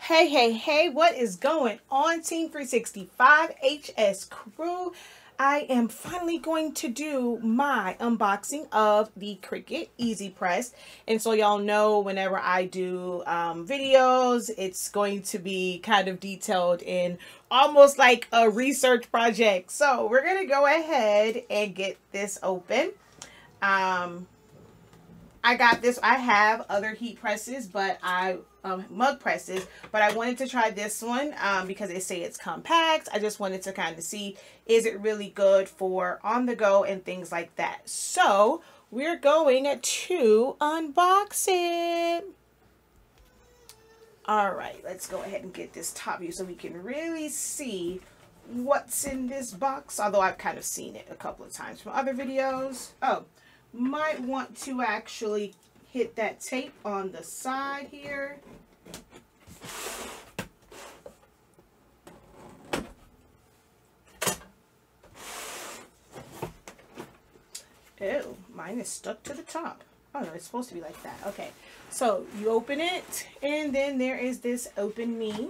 Hey, what is going on, Team 365 HS crew? I am finally going to do my unboxing of the Cricut EasyPress. And so y'all know whenever I do videos, it's going to be kind of detailed in almost like a research project. So we're going to go ahead and get this open. I got this. I have other heat presses, but mug presses, but I wanted to try this one because they say it's compact. I just wanted to kind of see, is it really good for on the go and things like that. So we're going to unbox it. All right, let's go ahead and get this top view so we can really see what's in this box. Although I've kind of seen it a couple of times from other videos. Oh, might want to actually hit that tape on the side here. Oh, mine is stuck to the top. Oh no, it's supposed to be like that. Okay, so you open it, and then there is this open me.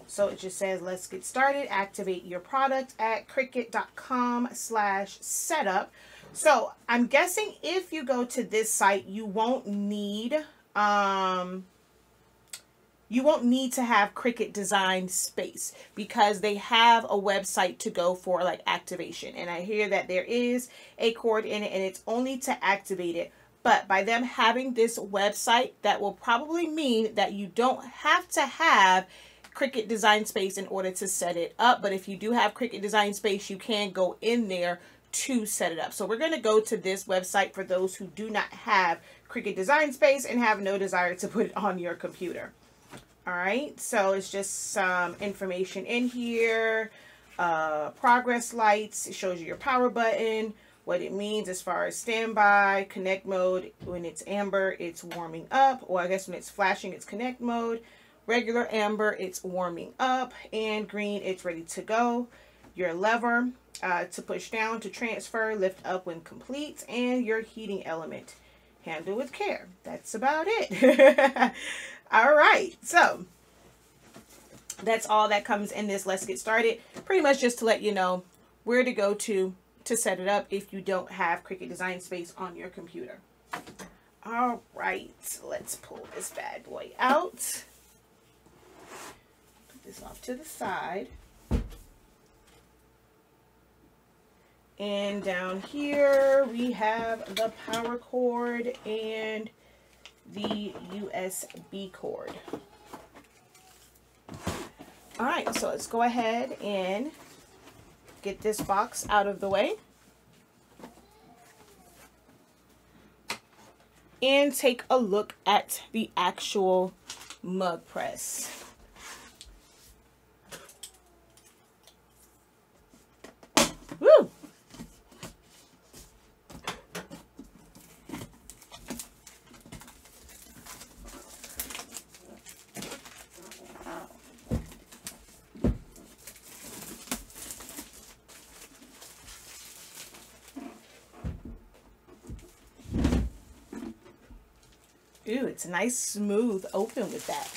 So it just says, let's get started. Activate your product at cricut.com/setup. So I'm guessing if you go to this site, you won't need to have Cricut Design Space because they have a website to go for like activation. And I hear that there is a cord in it and it's only to activate it. But by them having this website, that will probably mean that you don't have to have Cricut Design Space in order to set it up. But if you do have Cricut Design Space, you can go in there to set it up. So we're going to go to this website for those who do not have Cricut Design Space and have no desire to put it on your computer. All right, so it's just some information in here. Progress lights, it shows you your power button, what it means as far as standby, connect mode. When it's amber, it's warming up, or I guess when it's flashing, it's connect mode. Regular amber, it's warming up, and green, it's ready to go. Your lever to push down to transfer, lift up when complete, and your heating element. Handle with care. That's about it. All right, so that's all that comes in this. Let's get started. Pretty much just to let you know where to go to set it up if you don't have Cricut Design Space on your computer. All right, let's pull this bad boy out. This off to the side, and down here we have the power cord and the USB cord. All right, so let's go ahead and get this box out of the way and take a look at the actual mug press. Woo! Ooh, it's a nice smooth open with that.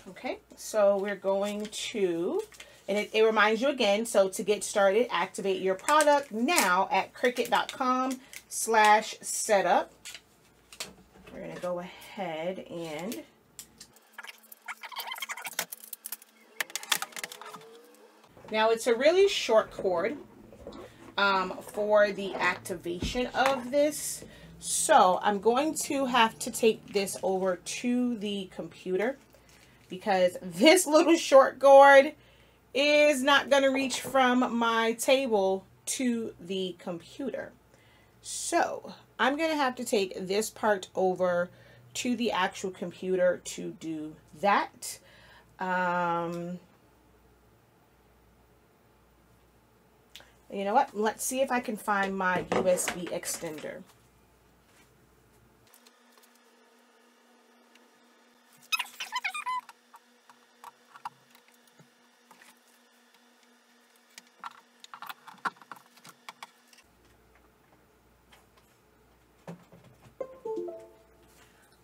Okay, so we're going to, and it reminds you again, so to get started, activate your product now at cricut.com/setup. We're going to go ahead and now it's a really short cord for the activation of this. So I'm going to have to take this over to the computer because this little short cord is not going to reach from my table to the computer. So I'm going to have to take this part over to the actual computer to do that. You know what? Let's see if I can find my USB extender.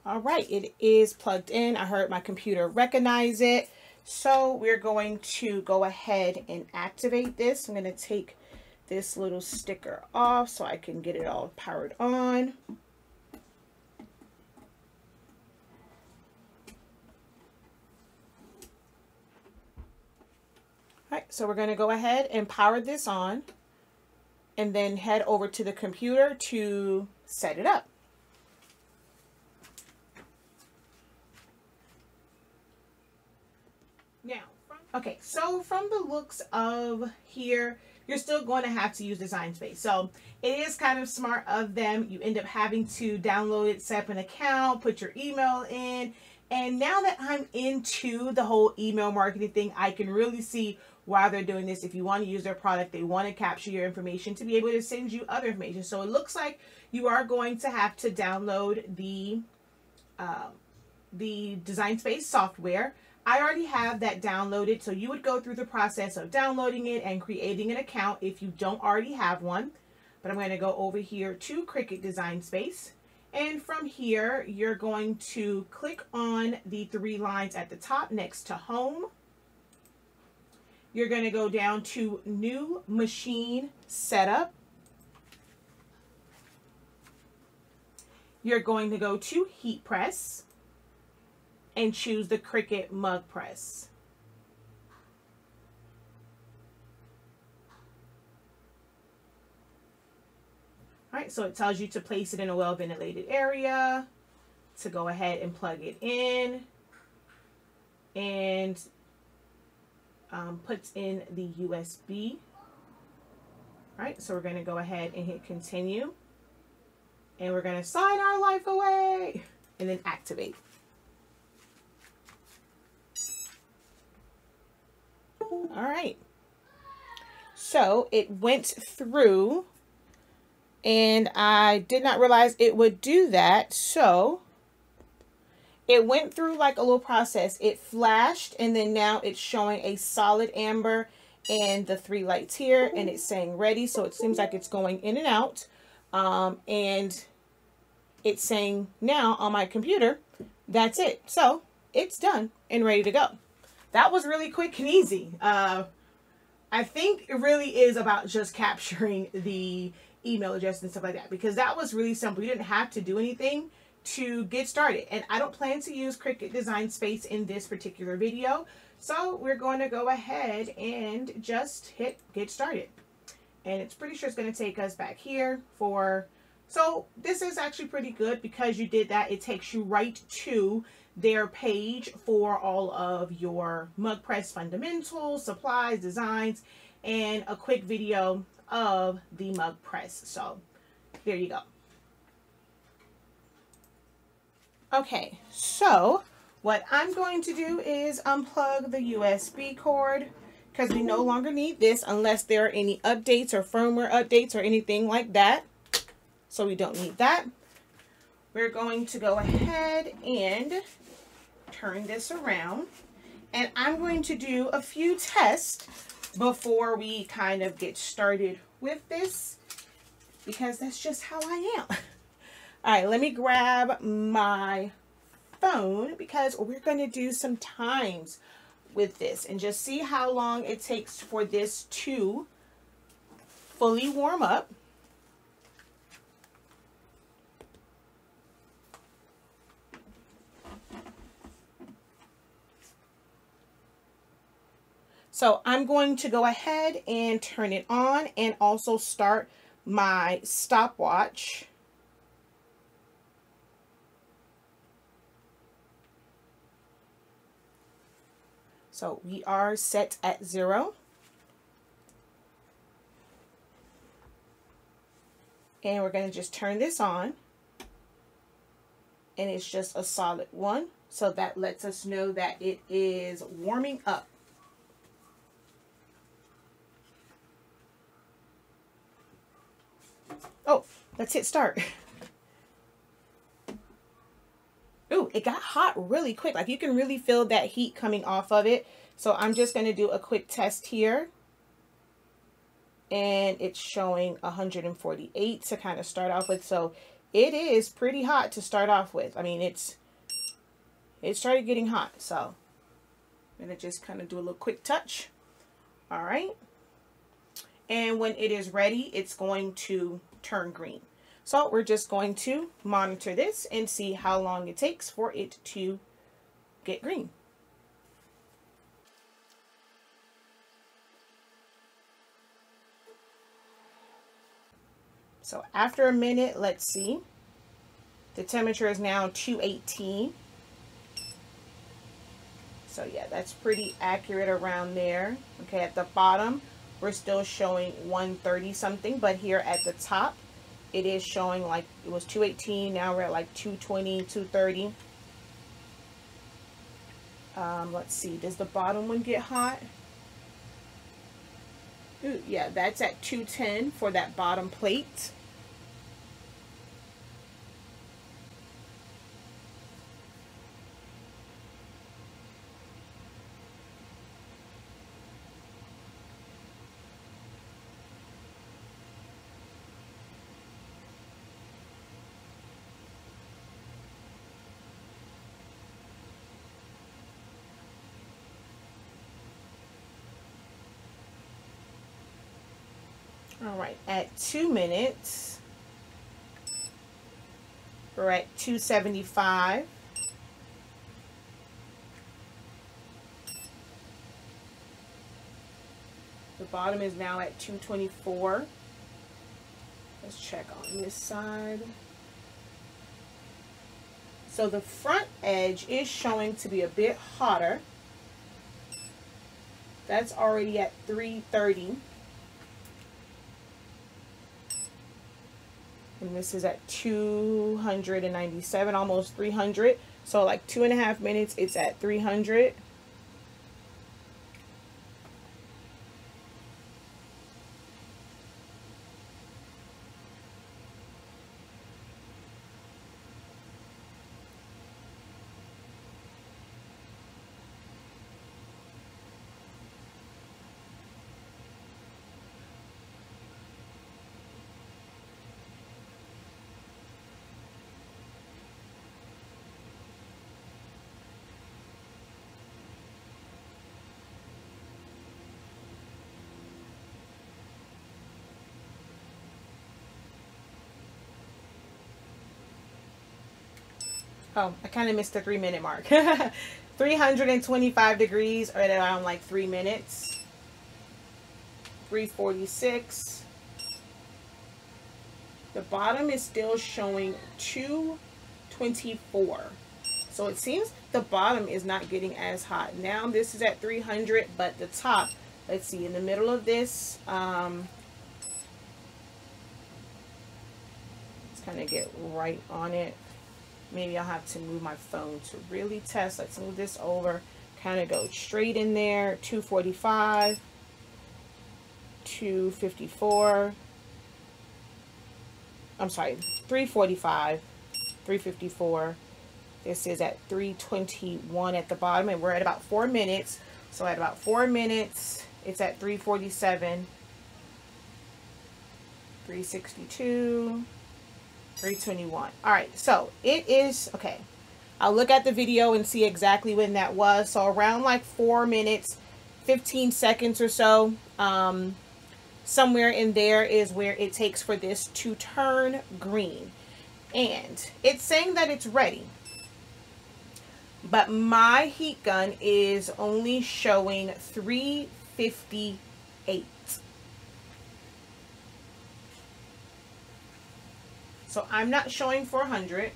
All right, it is plugged in. I heard my computer recognize it. So we're going to go ahead and activate this. I'm going to take this little sticker off so I can get it all powered on. All right, so we're going to go ahead and power this on and then head over to the computer to set it up. Now, okay, so from the looks of here, you're still going to have to use Design Space. So it is kind of smart of them. You end up having to download it, set up an account, put your email in. And now that I'm into the whole email marketing thing, I can really see why they're doing this. If you want to use their product, they want to capture your information to be able to send you other information. So it looks like you are going to have to download the Design Space software. I already have that downloaded, so you would go through the process of downloading it and creating an account if you don't already have one. But I'm going to go over here to Cricut Design Space. And from here, you're going to click on the 3 lines at the top next to Home. You're going to go down to New Machine Setup. You're going to go to Heat Press and choose the Cricut MugPress. All right, so it tells you to place it in a well-ventilated area, to go ahead and plug it in, and puts in the USB. All right, so we're going to go ahead and hit continue, and we're going to sign our life away, and then activate. All right, so it went through, and I did not realize it would do that. So it went through like a little process. It flashed, and then now it's showing a solid amber and the 3 lights here, and it's saying ready. So it seems like it's going in and out, and it's saying now on my computer, that's it. So it's done and ready to go. That was really quick and easy. I think it really is about just capturing the email address and stuff like that, because that was really simple. You didn't have to do anything to get started. And I don't plan to use Cricut Design Space in this particular video. So we're going to go ahead and just hit get started. And it's pretty sure it's going to take us back here for, so this is actually pretty good because you did that. It takes you right to their page for all of your MugPress fundamentals, supplies, designs, and a quick video of the MugPress. So there you go. Okay, so what I'm going to do is unplug the USB cord because we no longer need this unless there are any updates or firmware updates or anything like that. So we don't need that. We're going to go ahead and turn this around, and I'm going to do a few tests before we kind of get started with this, because that's just how I am. All right, let me grab my phone because we're going to do some times with this and just see how long it takes for this to fully warm up. So I'm going to go ahead and turn it on and also start my stopwatch. So we are set at 0. And we're going to just turn this on. And it's just a solid 1. So that lets us know that it is warming up. Oh, let's hit start. Ooh, it got hot really quick. Like you can really feel that heat coming off of it. So I'm just going to do a quick test here. And it's showing 148 to kind of start off with. So it is pretty hot to start off with. I mean, it started getting hot, so I'm gonna just kind of do a little quick touch. All right. And when it is ready, it's going to turn green. So we're just going to monitor this and see how long it takes for it to get green. So after a minute, let's see. The temperature is now 218. So yeah, that's pretty accurate around there. Okay, at the bottom, we're still showing 130 something, but here at the top, it is showing like it was 218. Now we're at like 220, 230. Let's see, does the bottom one get hot? Ooh, yeah, that's at 210 for that bottom plate. All right, at 2 minutes, we're at 275. The bottom is now at 224. Let's check on this side. So the front edge is showing to be a bit hotter. That's already at 330. And this is at 297, almost 300. So like 2.5 minutes, it's at 300. Oh, I kind of missed the 3-minute mark. 325 degrees or at around like 3 minutes. 346. The bottom is still showing 224. So it seems the bottom is not getting as hot. Now this is at 300, but the top, let's see, in the middle of this, let's kind of get right on it. Maybe I'll have to move my phone to really test. Let's move this over. Kind of go straight in there. 245. 254. I'm sorry. 345. 354. This is at 321 at the bottom. And we're at about 4 minutes. So at about 4 minutes, it's at 347. 362. 321. All right, so it is okay. I'll look at the video and see exactly when that was. So around like 4 minutes 15 seconds or so, somewhere in there is where it takes for this to turn green. And it's saying that it's ready, but my heat gun is only showing 358. So I'm not showing 400.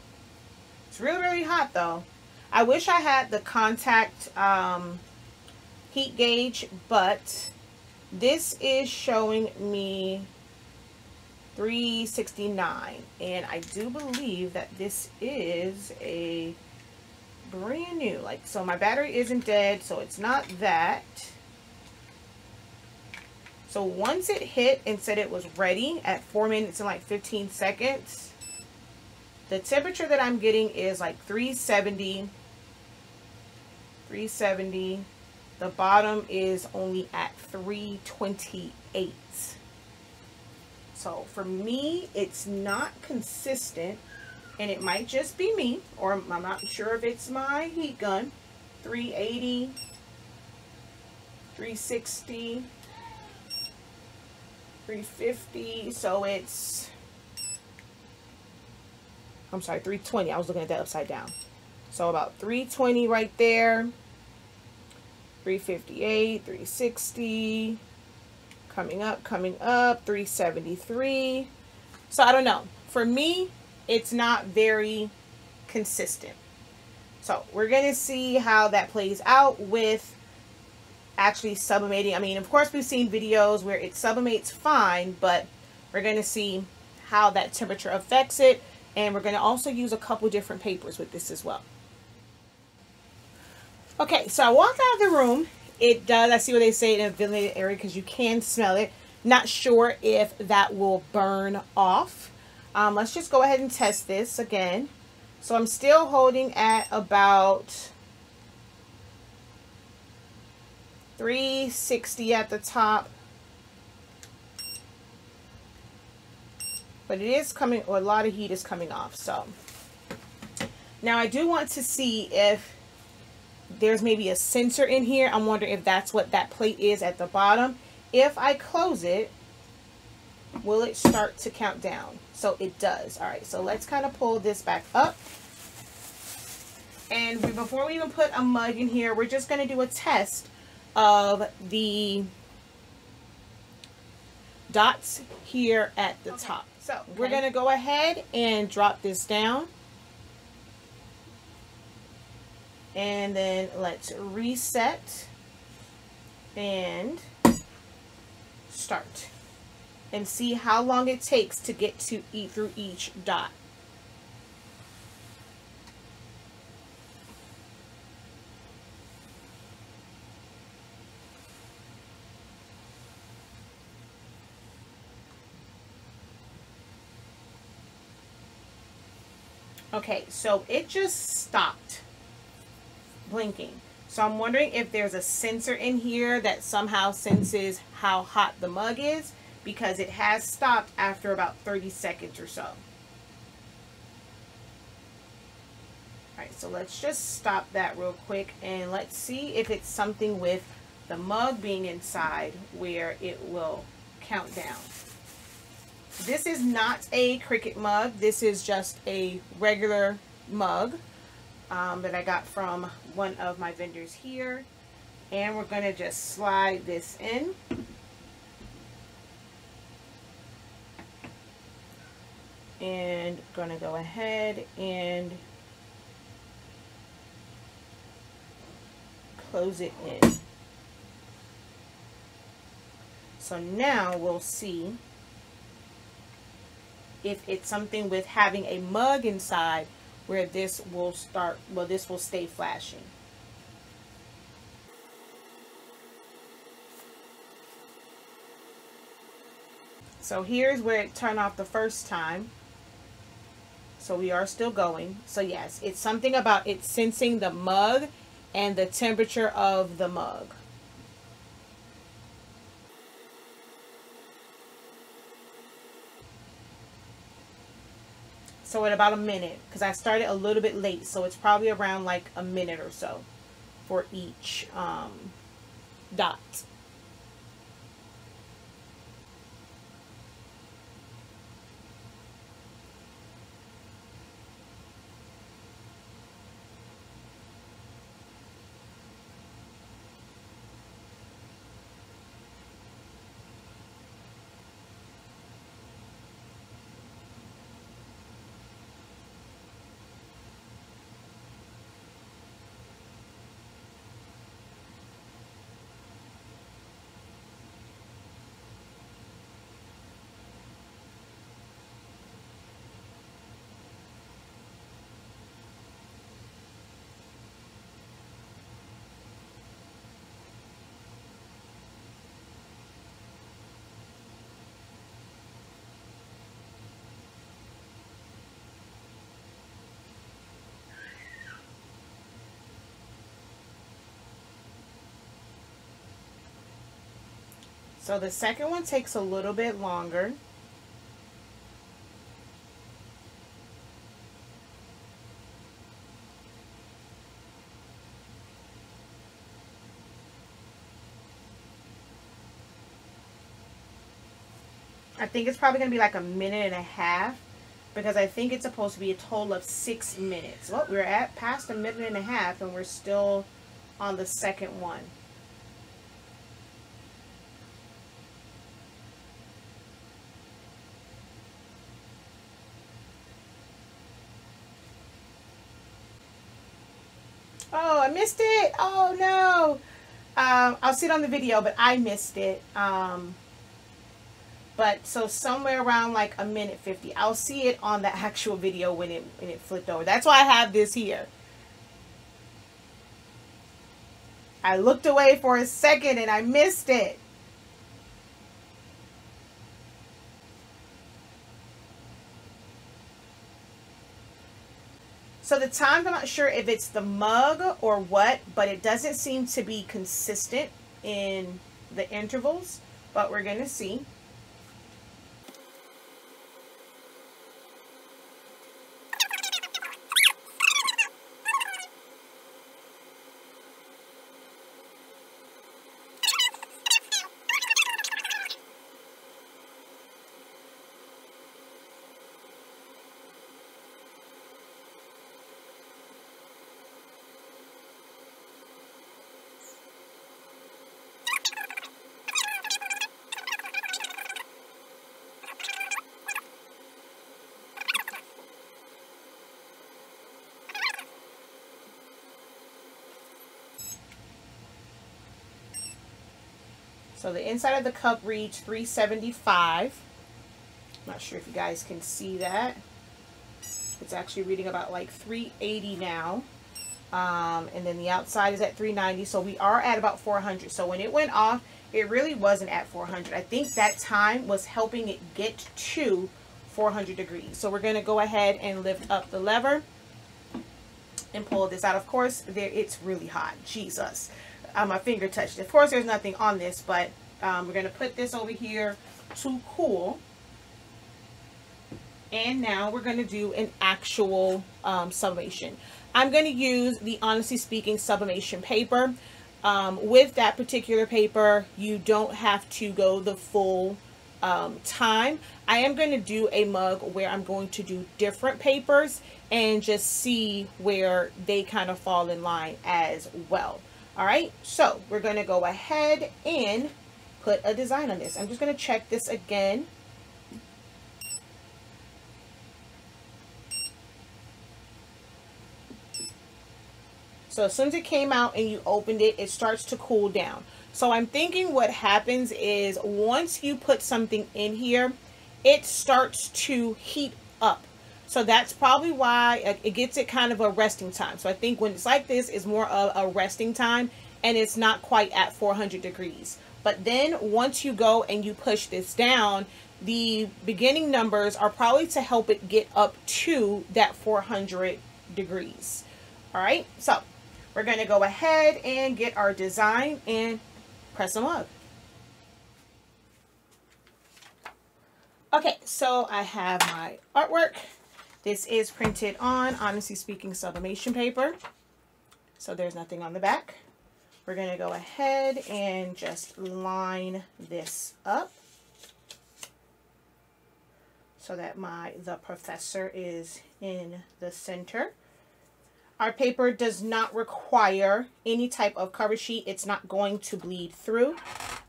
It's really, really hot though. I wish I had the contact heat gauge, but this is showing me 369. And I do believe that this is a brand new, like, so my battery isn't dead, so it's not that. So once it hit and said it was ready at 4 minutes and like 15 seconds, the temperature that I'm getting is like 370. 370. The bottom is only at 328. So for me, it's not consistent, and it might just be me, or I'm not sure if it's my heat gun. 380, 360, 350, so it's, I'm sorry, 320. I was looking at that upside down. So about 320 right there. 358, 360, coming up, 373. So I don't know. For me, it's not very consistent. So we're going to see how that plays out with actually sublimating. I mean, of course, we've seen videos where it sublimates fine, but we're going to see how that temperature affects it. And we're going to also use a couple different papers with this as well. Okay, so I walked out of the room. It does, I see what they say in a ventilated area because you can smell it. Not sure if that will burn off. Let's just go ahead and test this again. So I'm still holding at about 360 at the top. But it is coming, or a lot of heat is coming off. So now I do want to see if there's maybe a sensor in here. I'm wondering if that's what that plate is at the bottom. If I close it, will it start to count down? So it does. All right, so let's kind of pull this back up. And before we even put a mug in here, we're just going to do a test of the dots here at the top. So we're going to go ahead and drop this down. And then let's reset and start and see how long it takes to get to through each dot. Okay, so it just stopped blinking. So I'm wondering if there's a sensor in here that somehow senses how hot the mug is, because it has stopped after about 30 seconds or so. All right, so let's just stop that real quick and let's see if it's something with the mug being inside where it will count down. This is not a Cricut mug. This is just a regular mug that I got from one of my vendors here. And we're going to just slide this in. And going to go ahead and close it in. So now we'll see if it's something with having a mug inside where this will start, well, this will stay flashing. So here's where it turned off the first time. So we are still going. So yes, it's something about it sensing the mug and the temperature of the mug. So at about a minute, because I started a little bit late, so it's probably around like a minute or so for each dot. So the second one takes a little bit longer. I think it's probably going to be like a minute and a half, because I think it's supposed to be a total of 6 minutes. Well, we're at past a minute and a half and we're still on the second one. Oh, I missed it. Oh no. I'll see it on the video, but I missed it. But so somewhere around like a minute 50. I'll see it on the actual video when it flipped over. That's why I have this here. I looked away for a second and I missed it. So the times, I'm not sure if it's the mug or what, but it doesn't seem to be consistent in the intervals, but we're going to see. So the inside of the cup reads 375. Not sure if you guys can see that. It's actually reading about like 380 now. And then the outside is at 390. So we are at about 400. So when it went off, it really wasn't at 400. I think that time was helping it get to 400 degrees. So we're going to go ahead and lift up the lever and pull this out. Of course, it's really hot. Jesus. My finger touched it. Of course, there's nothing on this, but we're going to put this over here to cool. And now we're going to do an actual sublimation. I'm going to use the Honestly Speaking sublimation paper. With that particular paper, you don't have to go the full time. I am going to do a mug where I'm going to do different papers and just see where they kind of fall in line as well. All right, so we're going to go ahead and put a design on this. I'm just going to check this again. So as soon as it came out and you opened it, it starts to cool down. So I'm thinking what happens is once you put something in here, it starts to heat up. So that's probably why it gets it kind of a resting time. So I think when it's like this, it's more of a resting time and it's not quite at 400 degrees. But then once you go and you push this down, the beginning numbers are probably to help it get up to that 400 degrees. All right, so we're going to go ahead and get our design and press them up. Okay, so I have my artwork. This is printed on Honestly Speaking sublimation paper. So there's nothing on the back. We're going to go ahead and just line this up so that the professor is in the center. Our paper does not require any type of cover sheet. It's not going to bleed through.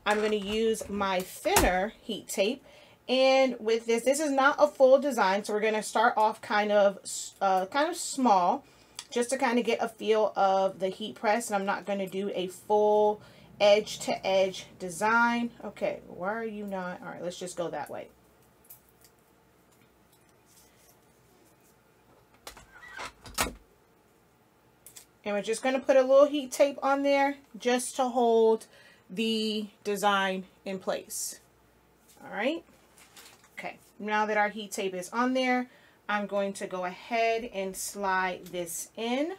I'm going to use my thinner heat tape. And with this is not a full design, so we're going to start off kind of small, just to kind of get a feel of the heat press. And I'm not going to do a full edge-to-edge design. Okay, why are you not? All right, let's just go that way. And we're just going to put a little heat tape on there just to hold the design in place. All right. Okay, now that our heat tape is on there, I'm going to go ahead and slide this in.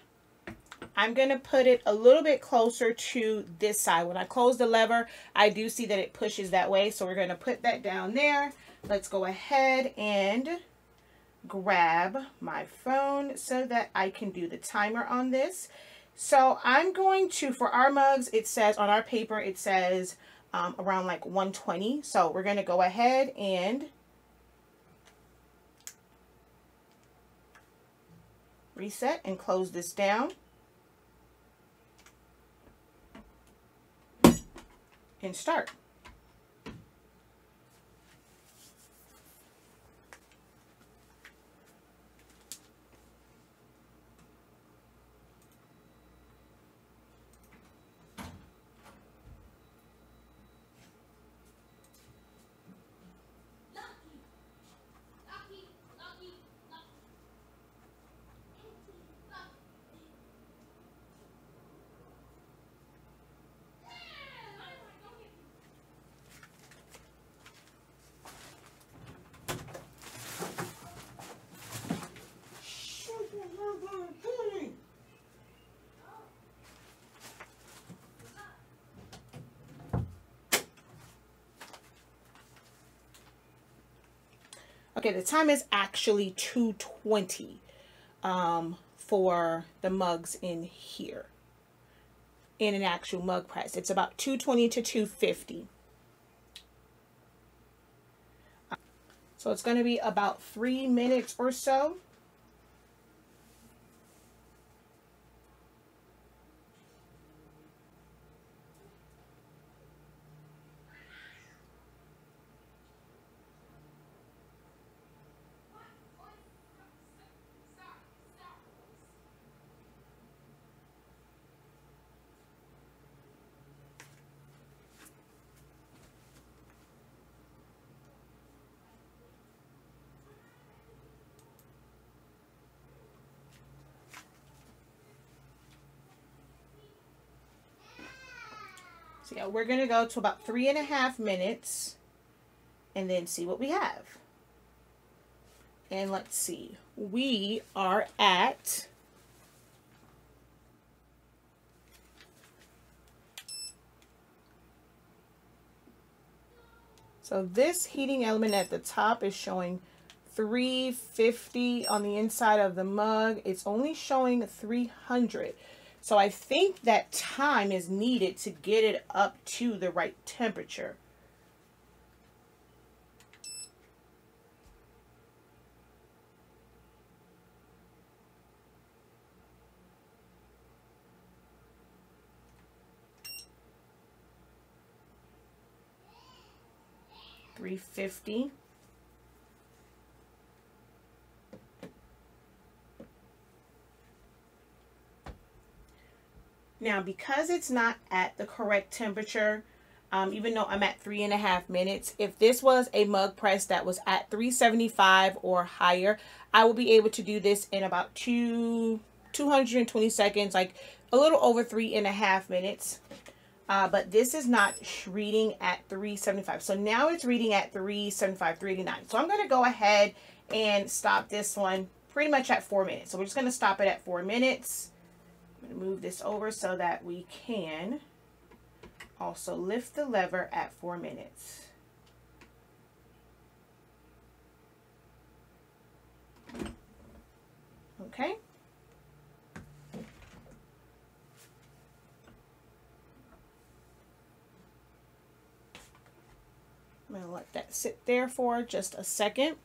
I'm going to put it a little bit closer to this side. When I close the lever, I do see that it pushes that way. So we're going to put that down there. Let's go ahead and grab my phone so that I can do the timer on this. So I'm going to, for our mugs, it says on our paper, it says around like 120. So we're going to go ahead and reset and close this down and start. Okay, the time is actually 2:20 for the mugs in here. In an actual mug press, it's about 2:20 to 2:50. So it's going to be about 3 minutes or so. So yeah, we're going to go to about 3.5 minutes and then see what we have. And let's see, we are at so this heating element at the top is showing 350 on the inside of the mug. It's only showing 300. So I think that time is needed to get it up to the right temperature. $350. Now, because it's not at the correct temperature, even though I'm at 3.5 minutes, if this was a mug press that was at 375 or higher, I will be able to do this in about 220 seconds, like a little over 3.5 minutes. But this is not reading at 375. So now it's reading at 375, 389. So I'm going to go ahead and stop this one pretty much at 4 minutes. So we're just going to stop it at 4 minutes. I'm going to move this over so that we can also lift the lever at 4 minutes. Okay. I'm going to let that sit there for just a second.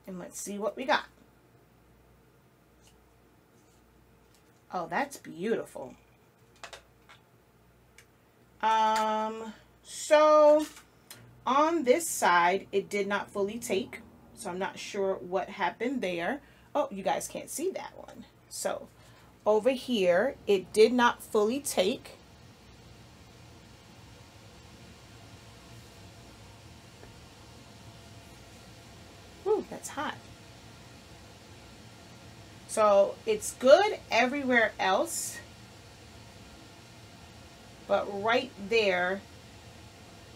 And let's see what we got. Oh, that's beautiful. So on this side, it did not fully take. So I'm not sure what happened there. Oh, you guys can't see that one. So over here, it did not fully take. Ooh, that's hot. So it's good everywhere else, but right there,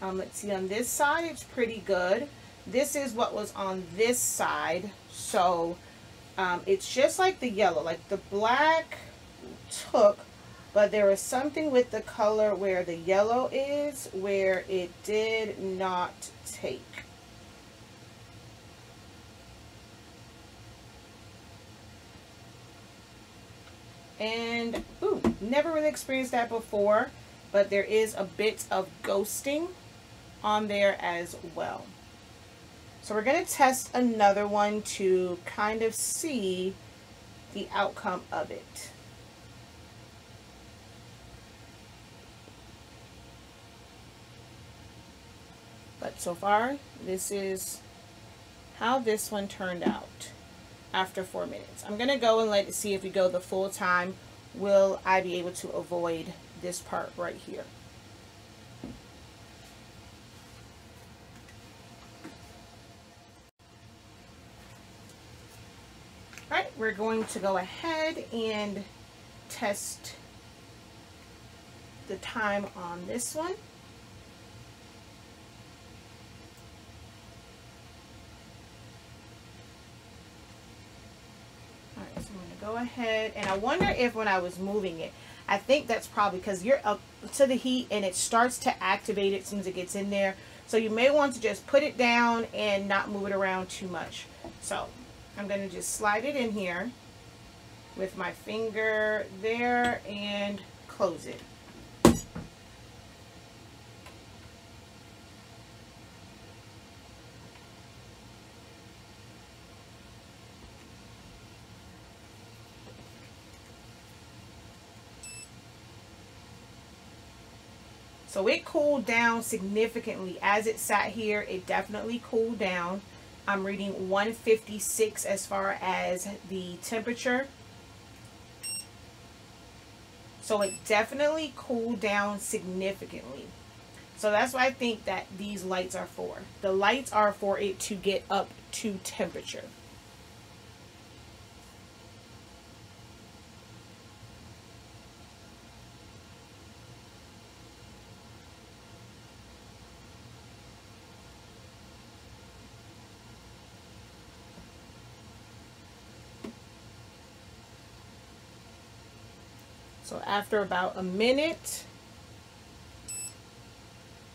let's see, on this side, it's pretty good. This is what was on this side. So it's just like the yellow, like the black took, but there was something with the color where the yellow is, where it did not take. And, ooh, never really experienced that before, but there is a bit of ghosting on there as well. So we're going to test another one to kind of see the outcome of it. But so far, this is how this one turned out after 4 minutes. I'm going to go and let it see if we go the full time. Will I be able to avoid this part right here? All right, we're going to go ahead and test the time on this one. So I'm going to go ahead, and I wonder if when I was moving it, I think that's probably because you're up to the heat and it starts to activate it as soon as it gets in there. So you may want to just put it down and not move it around too much. So I'm going to just slide it in here with my finger there and close it. So it cooled down significantly. As it sat here, it definitely cooled down. I'm reading 156 as far as the temperature. So it definitely cooled down significantly. So that's what I think that these lights are for. The lights are for it to get up to temperature. So after about a minute,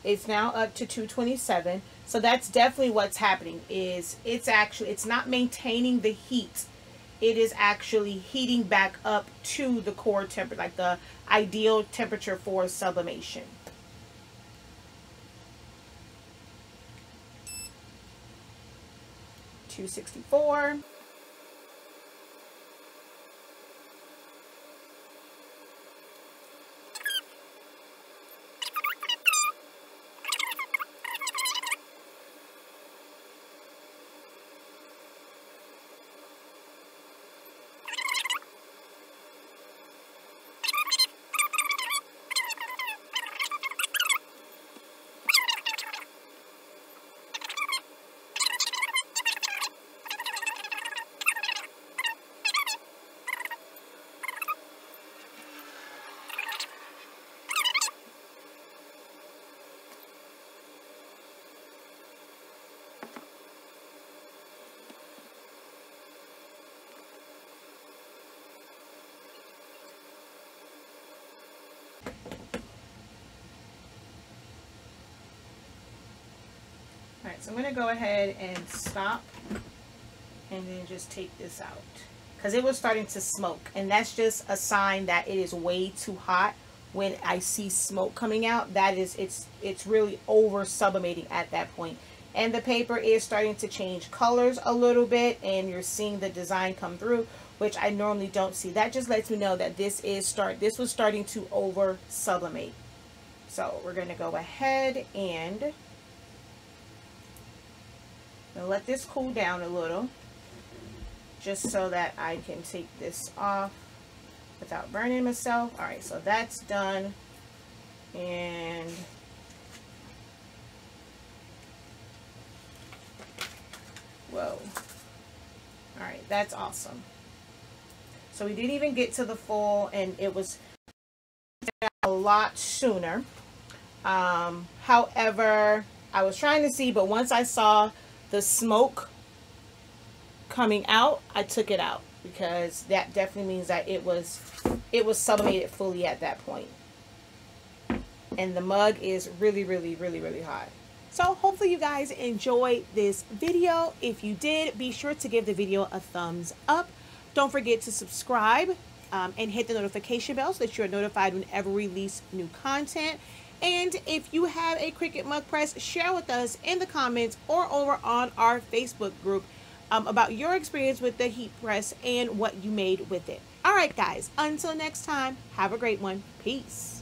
it's now up to 227. So that's definitely what's happening. Is it's not maintaining the heat. It is actually heating back up to the core temperature, like the ideal temperature for sublimation. $264. Alright, so I'm going to go ahead and stop and then just take this out because it was starting to smoke, and that's just a sign that it is way too hot. When I see smoke coming out, that is it's really over sublimating at that point. And the paper is starting to change colors a little bit, and you're seeing the design come through, which I normally don't see. That just lets me know that this was starting to over sublimate. So we're going to go ahead and let this cool down a little, just so that I can take this off without burning myself. All right, so that's done. And whoa. All right, that's awesome. So we didn't even get to the full, and it was a lot sooner. However, I was trying to see, but once I saw the smoke coming out, I took it out, because that definitely means that it was sublimated fully at that point. And the mug is really, really, really, really hot. So hopefully you guys enjoyed this video. If you did, be sure to give the video a thumbs up. Don't forget to subscribe and hit the notification bell so that you're notified whenever we release new content. And if you have a Cricut MugPress, share with us in the comments or over on our Facebook group about your experience with the heat press and what you made with it. All right, guys, until next time, have a great one. Peace.